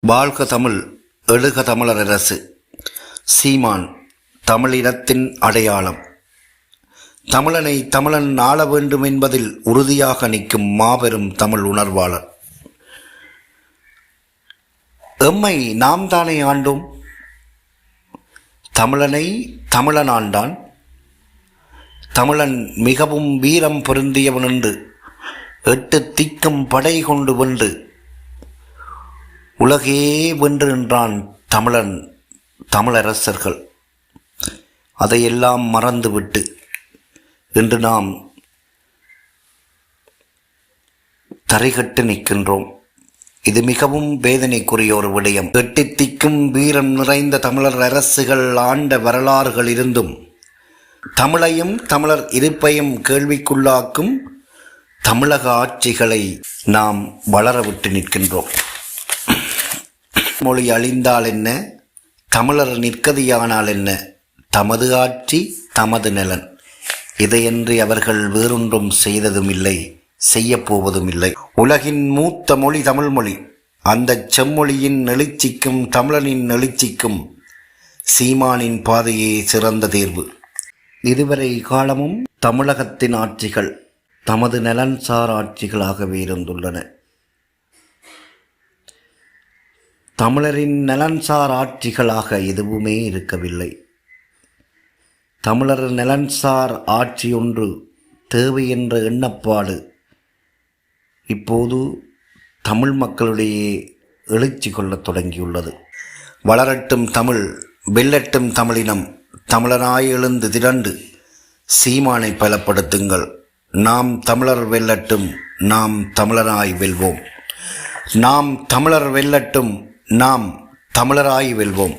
வாழ்க தமிழ், எழுக தமிழர் அரசு. சீமான் தமிழினத்தின் அடையாளம். தமிழனை தமிழன் ஆள வேண்டும் என்பதில் உறுதியாக நிற்கும் மாபெரும் தமிழ் உணர்வாளர். எம்மை நாம் தானே ஆண்டோம். தமிழனை தமிழன் ஆண்டான். தமிழன் மிகவும் வீரம் பொருந்தியவன் என்று 8 திக்கும் படை கொண்டு வென்று உலகே வென்று நின்றான் தமிழன். தமிழரசர்கள் அதையெல்லாம் மறந்துவிட்டு இன்று நாம் தரைகட்டு நிற்கின்றோம். இது மிகவும் வேதனைக்குரிய ஒரு விடயம். 8 திக்கும் வீரம் நிறைந்த தமிழர் அரசுகள் ஆண்ட வரலாறுகள் இருந்தும் தமிழையும் தமிழர் இருப்பையும் கேள்விக்குள்ளாக்கும் தமிழக ஆட்சிகளை நாம் வளரவிட்டு நிற்கின்றோம். மொழி அழிந்தால் என்ன, தமிழர் நிற்கதியானால் என்ன, தமது ஆட்சி தமது நலன். இதையன்றி அவர்கள் வேறொன்றும் செய்ததும் இல்லை, செய்யப்போவதும் இல்லை. உலகின் மூத்த மொழி தமிழ் மொழி. அந்த செம்மொழியின் எழுச்சிக்கும் தமிழனின் எழுச்சிக்கும் சீமானின் பாதையே சிறந்த தேர்வு. இதுவரை காலமும் தமிழகத்தின் ஆட்சிகள் தமது நலன்சார் ஆட்சிகளாகவே இருந்துள்ளன. தமிழரின் நலன்சார் ஆட்சிகளாக எதுவுமே இருக்கவில்லை. தமிழர் நலன்சார் ஆட்சி ஒன்று தேவை என்ற எண்ணப்பாடு இப்போது தமிழ் மக்களிடையே எழுச்சி கொள்ளத் தொடங்கியுள்ளது. வளரட்டும் தமிழ், வெல்லட்டும் தமிழினம். தமிழனாய் எழுந்து திரண்டு சீமானை பலப்படுத்துங்கள். நாம் தமிழர் வெல்லட்டும், நாம் தமிழராய் வெல்வோம். நாம் தமிழர் வெல்லட்டும், நாம் தமிழராய் வெல்வோம்.